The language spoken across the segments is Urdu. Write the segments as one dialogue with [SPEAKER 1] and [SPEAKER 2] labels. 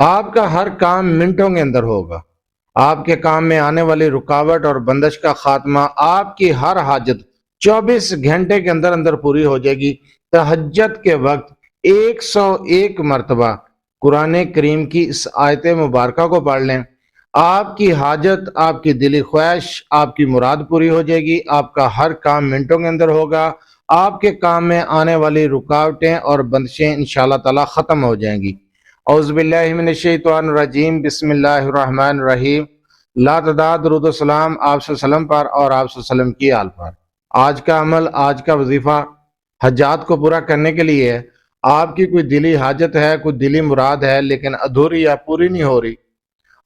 [SPEAKER 1] آپ کا ہر کام منٹوں کے اندر ہوگا، آپ کے کام میں آنے والی رکاوٹ اور بندش کا خاتمہ، آپ کی ہر حاجت 24 گھنٹے کے اندر اندر پوری ہو جائے گی۔ تہجد کے وقت 101 مرتبہ قرآن کریم کی اس آیت مبارکہ کو پڑھ لیں، آپ کی حاجت، آپ کی دلی خواہش، آپ کی مراد پوری ہو جائے گی، آپ کا ہر کام منٹوں کے اندر ہوگا، آپ کے کام میں آنے والی رکاوٹیں اور بندشیں انشاءاللہ تعالی ختم ہو جائیں گی۔ اعوذ باللہ من الشیطان الرجیم، بسم اللہ الرحمن الرحیم۔ لا تعداد درود و سلام آپ صلی اللہ علیہ وسلم پر اور آپ صلی اللہ علیہ وسلم کی آل پر۔ آج کا عمل، آج کا وظیفہ حاجات کو پورا کرنے کے لیے ہے۔ آپ کی کوئی دلی حاجت ہے، کوئی دلی مراد ہے لیکن ادھوری یا پوری نہیں ہو رہی،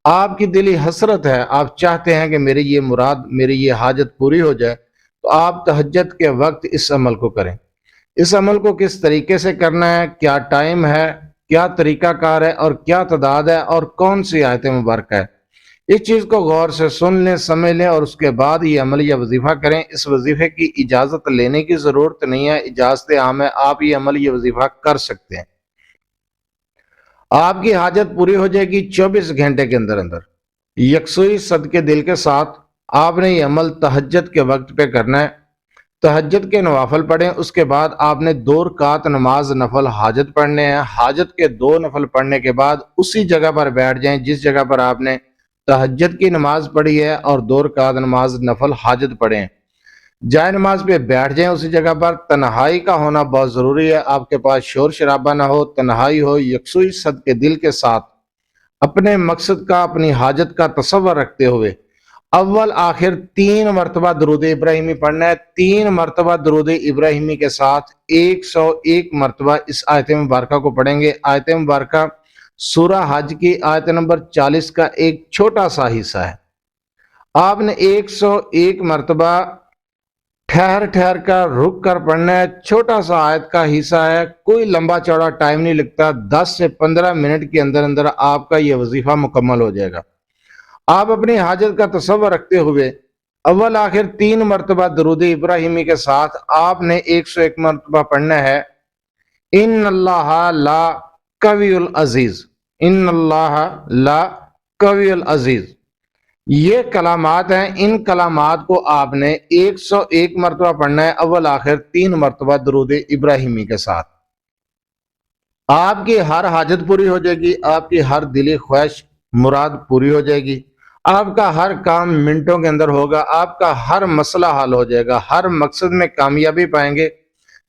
[SPEAKER 1] آپ کی دلی حسرت ہے، آپ چاہتے ہیں کہ میری یہ مراد، میری یہ حاجت پوری ہو جائے، تو آپ تہجد کے وقت اس عمل کو کریں۔ اس عمل کو کس طریقے سے کرنا ہے، کیا ٹائم ہے، کیا طریقہ کار ہے اور کیا تعداد ہے اور کون سی آیت مبارکہ ہے، اس چیز کو غور سے سن لیں، سمجھ لیں اور اس کے بعد یہ عمل یا وظیفہ کریں۔ اس وظیفے کی اجازت لینے کی ضرورت نہیں ہے، اجازت عام ہے، آپ یہ عمل یہ وظیفہ کر سکتے ہیں۔ آپ کی حاجت پوری ہو جائے گی 24 گھنٹے کے اندر اندر۔ یکسوئی صدقے دل کے ساتھ آپ نے یہ عمل تہجد کے وقت پہ کرنا ہے۔ تہجد کے نوافل پڑھیں، اس کے بعد آپ نے 2 رکعت نماز نفل حاجت پڑھنے ہیں۔ حاجت کے 2 نفل پڑھنے کے بعد اسی جگہ پر بیٹھ جائیں جس جگہ پر آپ نے تہجد کی نماز پڑھی ہے اور 2 رکعت نماز نفل حاجت پڑھیں۔ جائے نماز پہ بیٹھ جائیں اسی جگہ پر۔ تنہائی کا ہونا بہت ضروری ہے، آپ کے پاس شور شرابہ نہ ہو، تنہائی ہو، یکسوئی صدقے دل کے ساتھ اپنے مقصد کا، اپنی حاجت کا تصور رکھتے ہوئے اول آخر 3 مرتبہ درود ابراہیمی پڑھنا ہے۔ 3 مرتبہ درود ابراہیمی کے ساتھ 101 مرتبہ اس آیت مبارکہ کو پڑھیں گے۔ آیت مبارکہ سورہ حج کی آیت نمبر 40 کا ایک چھوٹا سا حصہ ہے۔ آپ نے 101 مرتبہ ٹھہر ٹھہر کر رک کر پڑھنا ہے، چھوٹا سا آیت کا حصہ ہے، کوئی لمبا چوڑا ٹائم نہیں لگتا، 10 سے 15 منٹ کے اندر اندر آپ کا یہ وظیفہ مکمل ہو جائے گا۔ آپ اپنی حاجت کا تصور رکھتے ہوئے اول آخر 3 مرتبہ درود ابراہیمی کے ساتھ آپ نے 101 مرتبہ پڑھنا ہے، ان اللہ لا قوی العزیز، ان اللہ لا قوی العزیز۔ یہ کلمات ہیں، ان کلمات کو آپ نے 101 مرتبہ پڑھنا ہے اول آخر 3 مرتبہ درود ابراہیمی کے ساتھ۔ آپ کی ہر حاجت پوری ہو جائے گی، آپ کی ہر دلی خواہش مراد پوری ہو جائے گی، آپ کا ہر کام منٹوں کے اندر ہوگا، آپ کا ہر مسئلہ حل ہو جائے گا، ہر مقصد میں کامیابی پائیں گے۔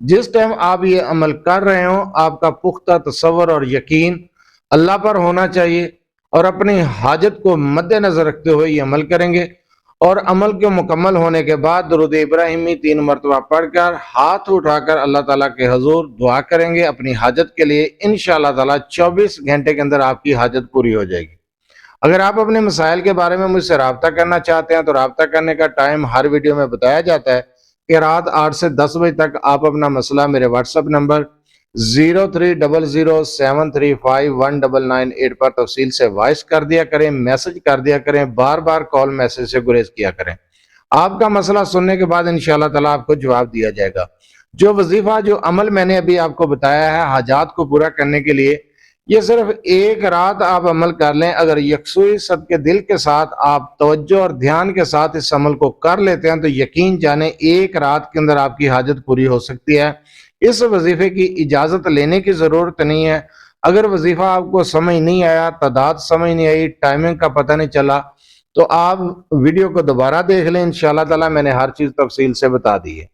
[SPEAKER 1] جس ٹائم آپ یہ عمل کر رہے ہوں آپ کا پختہ تصور اور یقین اللہ پر ہونا چاہیے، اور اپنی حاجت کو مد نظر رکھتے ہوئے یہ عمل کریں گے، اور عمل کے مکمل ہونے کے بعد درود ابراہیمی 3 مرتبہ پڑھ کر ہاتھ اٹھا کر اللہ تعالیٰ کے حضور دعا کریں گے اپنی حاجت کے لیے۔ انشاءاللہ تعالیٰ 24 گھنٹے کے اندر آپ کی حاجت پوری ہو جائے گی۔ اگر آپ اپنے مسائل کے بارے میں مجھ سے رابطہ کرنا چاہتے ہیں تو رابطہ کرنے کا ٹائم ہر ویڈیو میں بتایا جاتا ہے کہ رات 8 سے 10 بجے تک آپ اپنا مسئلہ میرے واٹس ایپ نمبر 0300735199 پر تفصیل سے وائس کر دیا کریں، میسج کر دیا کریں، بار بار کال میسج سے گریز کیا کریں۔ آپ کا مسئلہ سننے کے بعد انشاءاللہ تعالیٰ آپ کو جواب دیا جائے گا۔ جو وظیفہ، جو عمل میں نے ابھی آپ کو بتایا ہے حاجات کو پورا کرنے کے لیے، یہ صرف ایک رات آپ عمل کر لیں۔ اگر یکسوئی صدقے دل کے ساتھ آپ توجہ اور دھیان کے ساتھ اس عمل کو کر لیتے ہیں تو یقین جانیں ایک رات کے اندر آپ کی حاجت پوری ہو سکتی ہے۔ اس وظیفے کی اجازت لینے کی ضرورت نہیں ہے۔ اگر وظیفہ آپ کو سمجھ نہیں آیا، تعداد سمجھ نہیں آئی، ٹائمنگ کا پتہ نہیں چلا، تو آپ ویڈیو کو دوبارہ دیکھ لیں، انشاءاللہ تعالی میں نے ہر چیز تفصیل سے بتا دی ہے۔